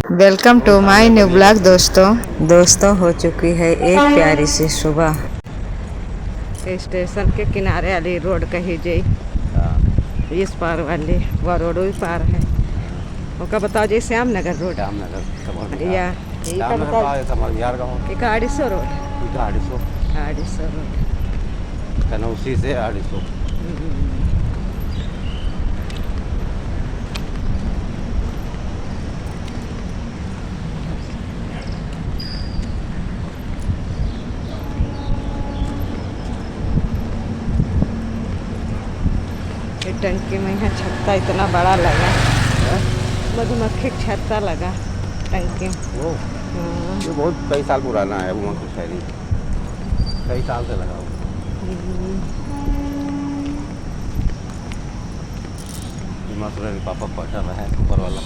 Welcome to my new blog दोस्तों हो चुकी है एक प्यारी सी सुबह। स्टेशन के किनारे वाली रोड कही जाई, इस पार वाली वह रोड भी पार है। ओका बताओ जी, श्याम नगर रोड या आड़ीसो रोड, आड़ीसो रोड उसी से 250। टंकी में यहाँ छत्ता इतना बड़ा लगा, मधुमक्खी छत्ता लगा टंकी में। ये बहुत कई साल पुराना है, वो कुछ है नहीं, कई साल से लगा हुआ। पापा पटा रहा है ऊपर वाला।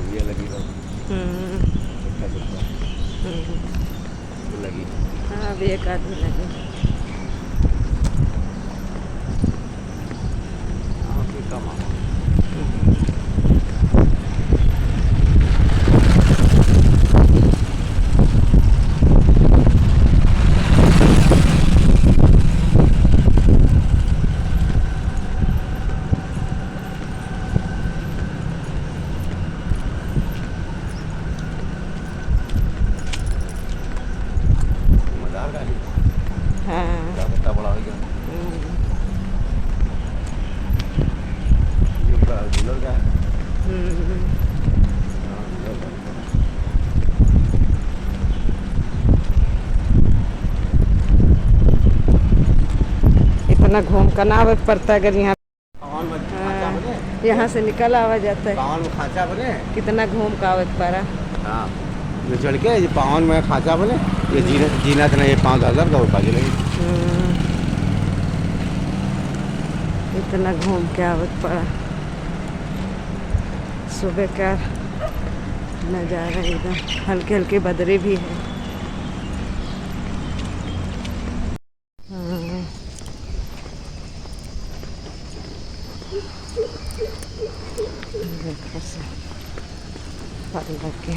ये लगी लगी। हाँ, अभी एक आदमी लगी। इतना घूम कर ना आवे पड़ता है, अगर यहाँ से निकल आवा जाता है। पावन में खांचा बने, कितना घूम का आवे पड़ा। हाँ, ये चढ़ के ये पावन में खांचा बने, ये जीना था ना, ये 5000 का बाजी लगी। इतना घूम के आवत पड़ा। सुबह का नज़ारा एकदम, हल्की हल्की बदरी भी है। देखो से पर लगे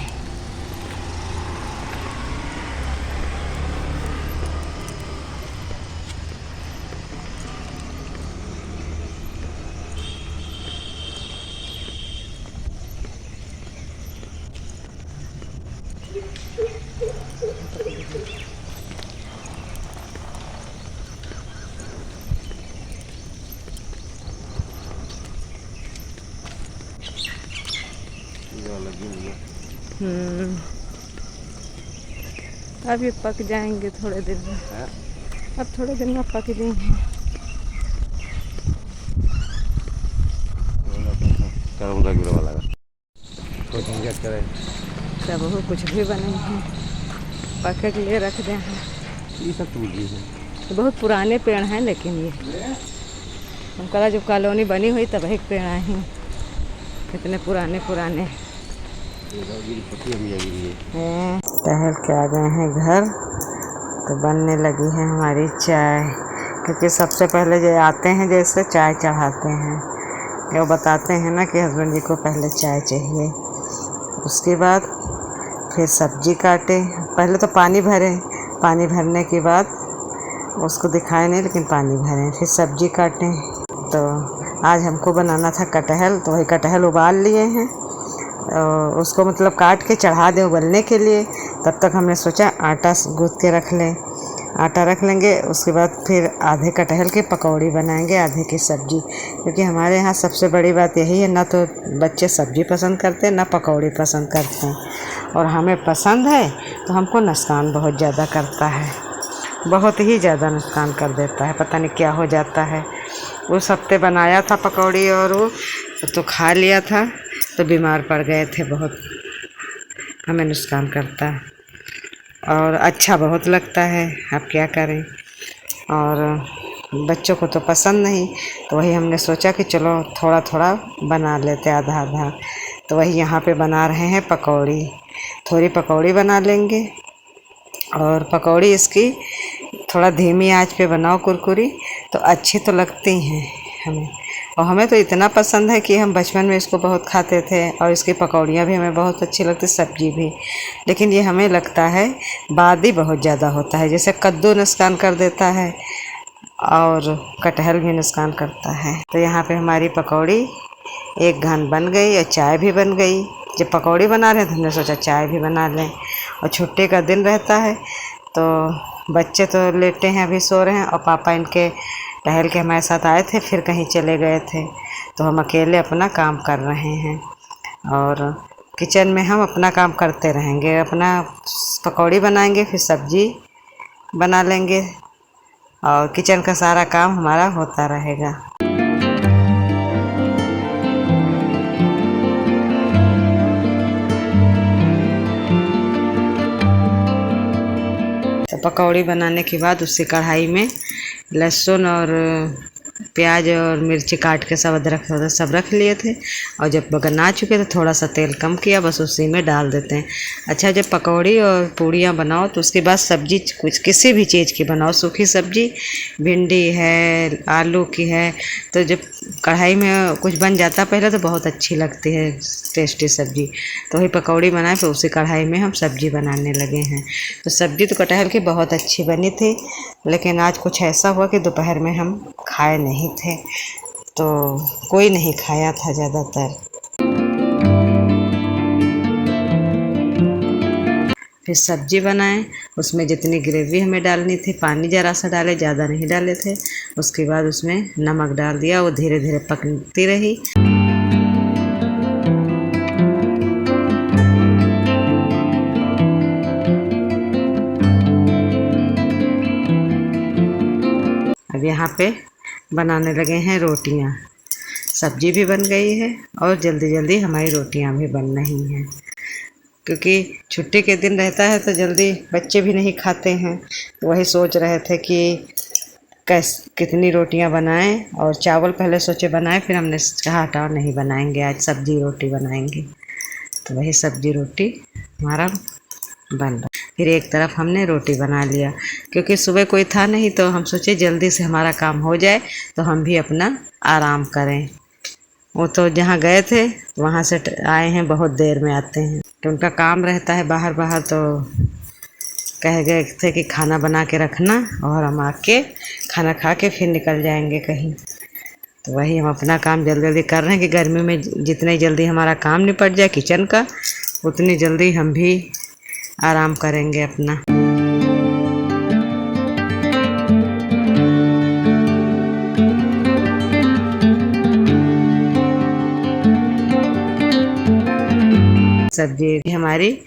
अब ये पक जाएंगे थोड़े दिन में। अब थोड़े दिन में पक जाएंगे। सब हो कुछ भी बने हैं, पक के लिए रख दे हैं। ये सब है, बहुत पुराने पेड़ हैं, लेकिन ये हमका जब कॉलोनी बनी हुई तब एक पेड़ आए हैं, कितने पुराने पुराने। टहल के आ गए हैं घर, तो बनने लगी है हमारी चाय। क्योंकि सबसे पहले जो आते हैं जैसे चाय चढ़ाते हैं, वो बताते हैं ना कि हस्बैंड जी को पहले चाय चाहिए। उसके बाद फिर सब्जी काटे, पहले तो पानी भरे, पानी भरने के बाद उसको दिखाए नहीं, लेकिन पानी भरे, फिर सब्जी काटें। तो आज हमको बनाना था कटहल, तो वही कटहल उबाल लिए हैं, उसको मतलब काट के चढ़ा दें उबलने के लिए। तब तक हमने सोचा आटा गूँथ के रख लें, आटा रख लेंगे। उसके बाद फिर आधे कटहल की पकौड़ी बनाएंगे, आधे की सब्जी। क्योंकि हमारे यहाँ सबसे बड़ी बात यही है, ना तो बच्चे सब्जी पसंद करते हैं, ना पकौड़ी पसंद करते हैं। और हमें पसंद है तो हमको नुकसान बहुत ज़्यादा करता है, बहुत ही ज़्यादा नुकसान कर देता है, पता नहीं क्या हो जाता है। उस हफ्ते बनाया था पकौड़ी और वो तो खा लिया था, तो बीमार पड़ गए थे बहुत। हमें नुकसान करता है और अच्छा बहुत लगता है, अब क्या करें। और बच्चों को तो पसंद नहीं, तो वही हमने सोचा कि चलो थोड़ा थोड़ा बना लेते, आधा आधा। तो वही यहाँ पे बना रहे हैं पकौड़ी, थोड़ी पकौड़ी बना लेंगे और पकौड़ी इसकी थोड़ा धीमी आंच पे बनाओ कुरकुरी तो अच्छी तो लगती हैं हमें। और हमें तो इतना पसंद है कि हम बचपन में इसको बहुत खाते थे और इसकी पकौड़ियाँ भी हमें बहुत अच्छी लगती, सब्जी भी। लेकिन ये हमें लगता है बादी बहुत ज़्यादा होता है, जैसे कद्दू नुकसान कर देता है और कटहल भी नुकसान करता है। तो यहाँ पे हमारी पकौड़ी एक घान बन गई और चाय भी बन गई। जब पकौड़ी बना रहे हैं तो हमने सोचा चाय भी बना लें, और छुट्टी का दिन रहता है तो बच्चे तो लेटे हैं, अभी सो रहे हैं, और पापा इनके टहल के हमारे साथ आए थे, फिर कहीं चले गए थे, तो हम अकेले अपना काम कर रहे हैं। और किचन में हम अपना काम करते रहेंगे, अपना पकौड़ी बनाएंगे, फिर सब्जी बना लेंगे और किचन का सारा काम हमारा होता रहेगा। तो पकौड़ी बनाने के बाद उसी कढ़ाई में लहसुन और प्याज और मिर्ची काट के सब अदरक सब रख लिए थे, और जब बना चुके तो थोड़ा सा तेल कम किया, बस उसी में डाल देते हैं। अच्छा, जब पकौड़ी और पूड़ियाँ बनाओ तो उसके बाद सब्जी कुछ किसी भी चीज़ की बनाओ, सूखी सब्जी भिंडी है, आलू की है, तो जब कढ़ाई में कुछ बन जाता पहले तो बहुत अच्छी लगती है टेस्टी सब्जी। तो वही पकौड़ी बनाए फिर उसी कढ़ाई में हम सब्जी बनाने लगे हैं। तो सब्जी तो कटहल की बहुत अच्छी बनी थी, लेकिन आज कुछ ऐसा हुआ कि दोपहर में हम खाए नहीं थे, तो कोई नहीं खाया था ज़्यादातर। फिर सब्जी बनाए, उसमें जितनी ग्रेवी हमें डालनी थी पानी ज़रा सा डाले, ज़्यादा नहीं डाले थे। उसके बाद उसमें नमक डाल दिया, वो धीरे धीरे पकती रही। अब यहाँ पे बनाने लगे हैं रोटियाँ। सब्जी भी बन गई है और जल्दी जल्दी हमारी रोटियाँ भी बन रही हैं, क्योंकि छुट्टी के दिन रहता है तो जल्दी बच्चे भी नहीं खाते हैं। वही सोच रहे थे कि कितनी रोटियां बनाएं, और चावल पहले सोचे बनाएं, फिर हमने कहा हटाओ नहीं बनाएंगे, आज सब्जी रोटी बनाएंगे। तो वही सब्जी रोटी हमारा बन रहा। फिर एक तरफ हमने रोटी बना लिया, क्योंकि सुबह कोई था नहीं, तो हम सोचे जल्दी से हमारा काम हो जाए तो हम भी अपना आराम करें। वो तो जहाँ गए थे वहाँ से आए हैं, बहुत देर में आते हैं, तो उनका काम रहता है बाहर बाहर, तो कह गए थे कि खाना बना के रखना और हम आके खाना खा के फिर निकल जाएंगे कहीं। तो वही हम अपना काम जल्दी जल्दी कर रहे हैं कि गर्मी में जितनी जल्दी हमारा काम निपट जाए किचन का, उतनी जल्दी हम भी आराम करेंगे अपना। सब्जी हमारी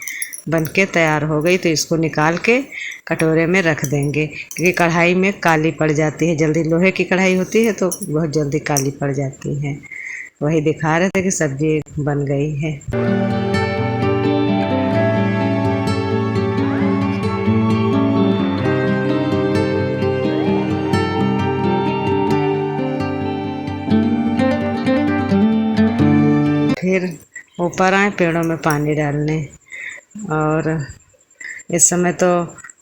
बनके तैयार हो गई, तो इसको निकाल के कटोरे में रख देंगे, क्योंकि कढ़ाई में काली पड़ जाती है जल्दी। लोहे की कढ़ाई होती है तो बहुत जल्दी काली पड़ जाती है। वही दिखा रहे थे कि सब्जी बन गई है। फिर ऊपर आए पेड़ों में पानी डालने, और इस समय तो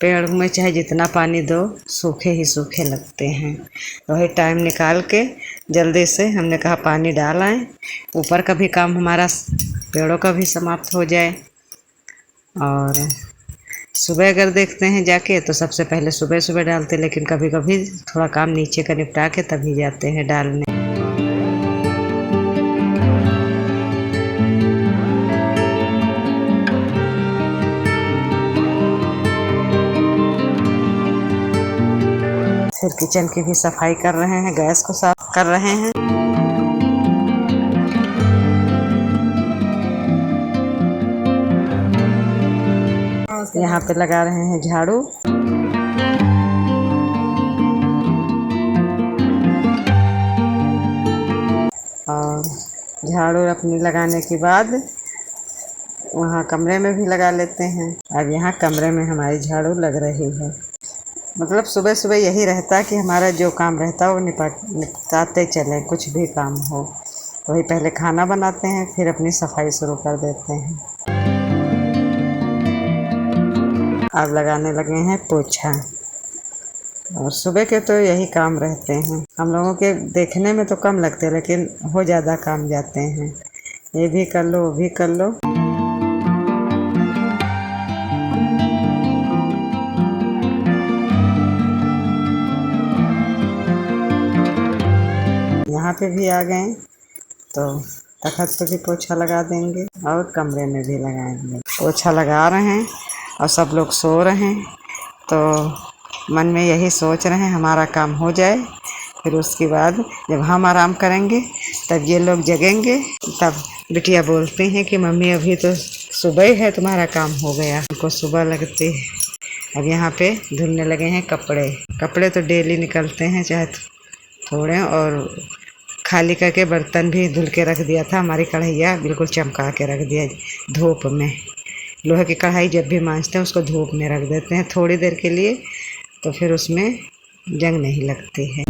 पेड़ में चाहे जितना पानी दो सूखे ही सूखे लगते हैं। तो वही टाइम निकाल के जल्दी से हमने कहा पानी डाल आए, ऊपर का भी काम हमारा पेड़ों का भी समाप्त हो जाए। और सुबह अगर देखते हैं जाके तो सबसे पहले सुबह सुबह डालते, लेकिन कभी कभी थोड़ा काम नीचे का निपटा के तभी जाते हैं डालने। फिर किचन की भी सफाई कर रहे हैं, गैस को साफ कर रहे हैं। यहाँ पे लगा रहे हैं झाड़ू। और झाड़ू अपनी लगाने के बाद वहाँ कमरे में भी लगा लेते हैं। अब यहाँ कमरे में हमारी झाड़ू लग रही है। मतलब सुबह सुबह यही रहता है कि हमारा जो काम रहता है वो निपटाते चलें, कुछ भी काम हो। वही पहले खाना बनाते हैं, फिर अपनी सफाई शुरू कर देते हैं। अब लगाने लगे हैं पोछा। और सुबह के तो यही काम रहते हैं हम लोगों के। देखने में तो कम लगते हैं लेकिन हो ज़्यादा काम जाते हैं। ये भी कर लो, वो भी कर लो। यहाँ पे भी आ गए तो तखत पे भी पोछा लगा देंगे और कमरे में भी लगाएंगे। पोछा लगा रहे हैं और सब लोग सो रहे हैं, तो मन में यही सोच रहे हैं हमारा काम हो जाए, फिर उसके बाद जब हम आराम करेंगे तब ये लोग जगेंगे। तब बिटिया बोलती हैं कि मम्मी अभी तो सुबह ही है, तुम्हारा काम हो गया। उनको सुबह लगती है। अब यहाँ पे धुलने लगे हैं कपड़े। कपड़े तो डेली निकलते हैं चाहे थोड़े। और खाली करके बर्तन भी धुल के रख दिया था। हमारी कढ़ैया बिल्कुल चमका के रख दिया धूप में। लोहे की कढ़ाई जब भी मांजते हैं उसको धूप में रख देते हैं थोड़ी देर के लिए, तो फिर उसमें जंग नहीं लगती है।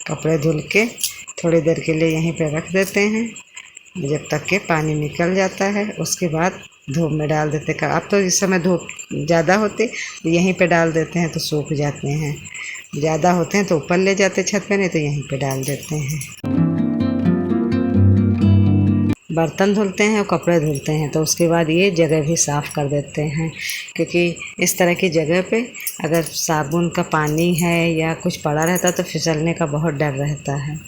कपड़े धुल के थोड़ी देर के लिए यहीं पे रख देते हैं जब तक के पानी निकल जाता है। उसके बाद धूप में डाल देते हैं। अब तो इस समय धूप ज़्यादा होती तो यहीं पे डाल देते हैं तो सूख जाते हैं। ज़्यादा होते हैं तो ऊपर ले जाते छत पे, नहीं तो यहीं पे डाल देते हैं। बर्तन धुलते हैं और कपड़े धुलते हैं तो उसके बाद ये जगह भी साफ़ कर देते हैं, क्योंकि इस तरह की जगह पे अगर साबुन का पानी है या कुछ पड़ा रहता तो फिसलने का बहुत डर रहता है।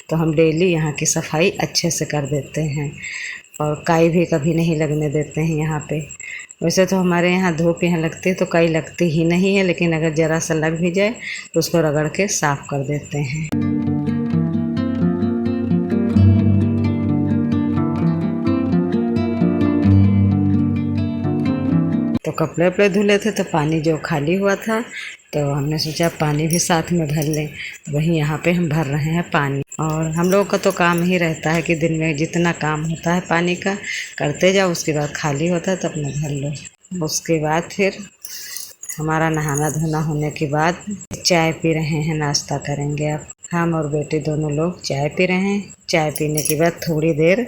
तो हम डेली यहाँ की सफाई अच्छे से कर देते हैं और काई भी कभी नहीं लगने देते हैं यहाँ पे। वैसे तो हमारे यहाँ धूप यहाँ लगती है तो काई लगती ही नहीं है, लेकिन अगर ज़रा सा लग भी जाए तो उसको रगड़ के साफ़ कर देते हैं। तो कपड़े वपड़े धुले थे तो पानी जो खाली हुआ था तो हमने सोचा पानी भी साथ में भर लें। तो वहीं यहाँ पे हम भर रहे हैं पानी। और हम लोगों का तो काम ही रहता है कि दिन में जितना काम होता है पानी का करते जाओ, उसके बाद खाली होता है तो अपना भर लो। उसके बाद फिर हमारा नहाना धोना होने के बाद चाय पी रहे हैं, नाश्ता करेंगे। अब हम और बेटे दोनों लोग चाय पी रहे हैं। चाय पीने के बाद थोड़ी देर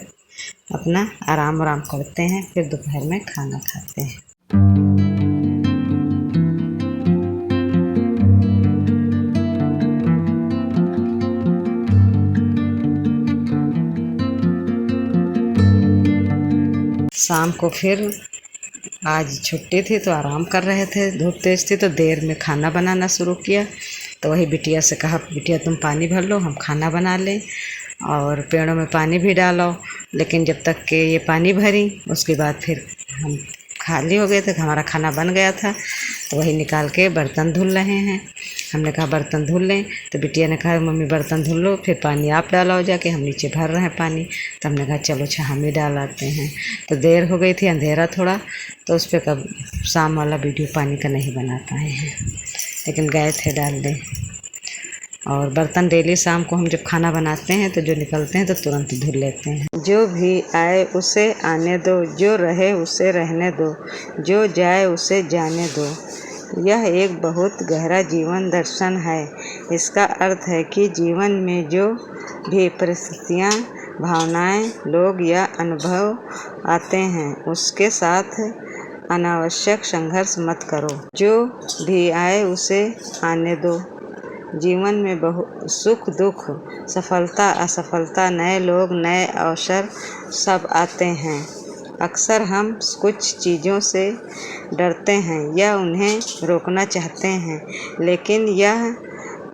अपना आराम करते हैं, फिर दोपहर में खाना खाते हैं। शाम को फिर आज छुट्टी थी तो आराम कर रहे थे, धूप तेज थी तो देर में खाना बनाना शुरू किया। तो वही बिटिया से कहा, बिटिया तुम पानी भर लो, हम खाना बना लें और पेड़ों में पानी भी डालो। लेकिन जब तक के ये पानी भरी उसके बाद फिर हम खाली हो गए थे, हमारा खाना बन गया था। तो वही निकाल के बर्तन धुल रहे हैं। हमने कहा बर्तन धुल लें, तो बिटिया ने कहा मम्मी बर्तन धुल लो, फिर पानी आप डालो जाके, हम नीचे भर रहे हैं पानी। तो हमने कहा चलो अच्छा हम ही डाल आते हैं। तो देर हो गई थी, अंधेरा थोड़ा, तो उस पर कब शाम वाला वीडियो पानी का नहीं बना पाए हैं, लेकिन गए थे डाल दें। और बर्तन डेली शाम को हम जब खाना बनाते हैं तो जो निकलते हैं तो तुरंत धुल लेते हैं। जो भी आए उसे आने दो, जो रहे उसे रहने दो, जो जाए उसे जाने दो। यह एक बहुत गहरा जीवन दर्शन है। इसका अर्थ है कि जीवन में जो भी परिस्थितियाँ, भावनाएं, लोग या अनुभव आते हैं उसके साथ अनावश्यक संघर्ष मत करो। जो भी आए उसे आने दो। जीवन में बहुत सुख दुख, सफलता असफलता, नए लोग, नए अवसर सब आते हैं। अक्सर हम कुछ चीज़ों से डरते हैं या उन्हें रोकना चाहते हैं, लेकिन यह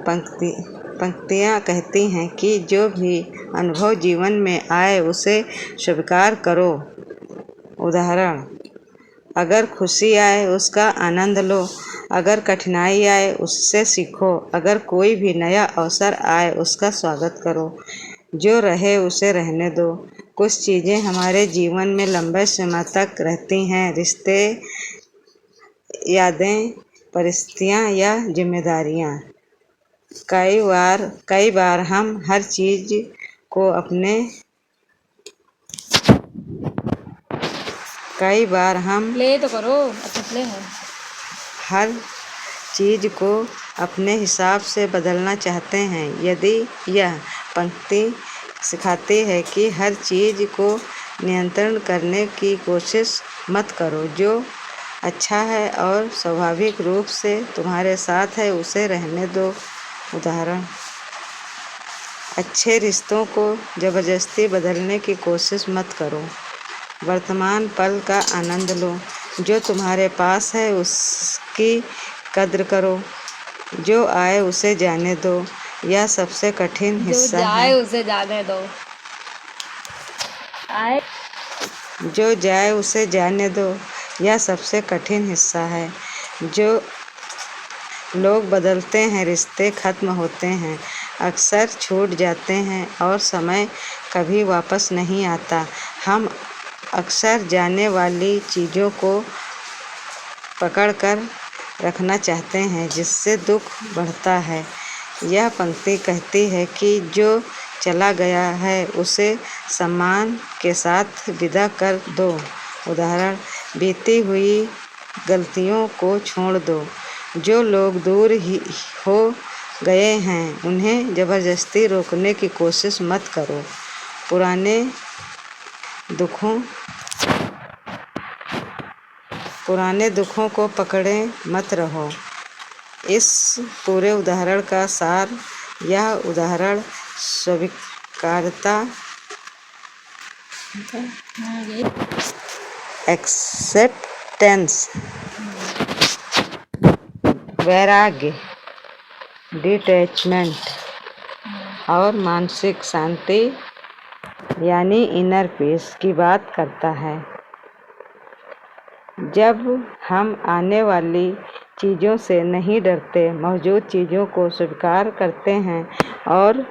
पंक्तियाँ कहती हैं कि जो भी अनुभव जीवन में आए उसे स्वीकार करो। उदाहरण, अगर खुशी आए उसका आनंद लो, अगर कठिनाई आए उससे सीखो, अगर कोई भी नया अवसर आए उसका स्वागत करो। जो रहे उसे रहने दो। कुछ चीज़ें हमारे जीवन में लंबे समय तक रहती हैं, रिश्ते, यादें, परिस्थितियाँ या जिम्मेदारियाँ। कई बार हम हर चीज़ को हर चीज़ को अपने हिसाब से बदलना चाहते हैं। यदि यह पंक्ति सिखाती है कि हर चीज़ को नियंत्रण करने की कोशिश मत करो, जो अच्छा है और स्वाभाविक रूप से तुम्हारे साथ है उसे रहने दो। उदाहरण, अच्छे रिश्तों को ज़बरदस्ती बदलने की कोशिश मत करो। वर्तमान पल का आनंद लो, जो तुम्हारे पास है उसकी कद्र करो। जो आए उसे जाने दो, यह सबसे कठिन हिस्सा है। उसे जाने दो। जो जाए उसे जाने दो, यह सबसे कठिन हिस्सा है। जो लोग बदलते हैं, रिश्ते खत्म होते हैं, अक्सर छूट जाते हैं और समय कभी वापस नहीं आता। हम अक्सर जाने वाली चीज़ों को पकड़ कर रखना चाहते हैं, जिससे दुख बढ़ता है। यह पंक्ति कहती है कि जो चला गया है उसे सम्मान के साथ विदा कर दो। उदाहरण, बीती हुई गलतियों को छोड़ दो। जो लोग दूर ही हो गए हैं उन्हें ज़बरदस्ती रोकने की कोशिश मत करो। पुराने दुखों को पकड़े मत रहो। इस पूरे उदाहरण का सार, यह उदाहरण स्वीकार्यता, एक्सेप्टेंस, वैराग्य, डिटैचमेंट और मानसिक शांति यानी इनर पीस की बात करता है। जब हम आने वाली चीज़ों से नहीं डरते, मौजूद चीज़ों को स्वीकार करते हैं और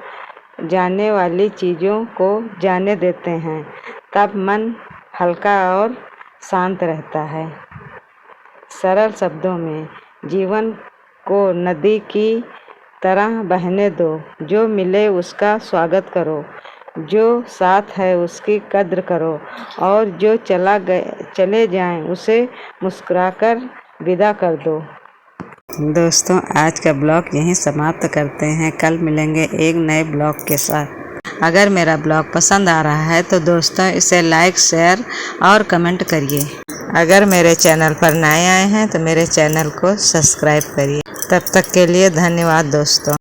जाने वाली चीज़ों को जाने देते हैं, तब मन हल्का और शांत रहता है। सरल शब्दों में, जीवन को नदी की तरह बहने दो। जो मिले उसका स्वागत करो, जो साथ है उसकी कद्र करो और जो चले जाएं उसे मुस्कुराकर विदा कर दो। दोस्तों, आज का ब्लॉग यहीं समाप्त करते हैं। कल मिलेंगे एक नए ब्लॉग के साथ। अगर मेरा ब्लॉग पसंद आ रहा है तो दोस्तों इसे लाइक, शेयर और कमेंट करिए। अगर मेरे चैनल पर नए आए हैं तो मेरे चैनल को सब्सक्राइब करिए। तब तक के लिए धन्यवाद दोस्तों।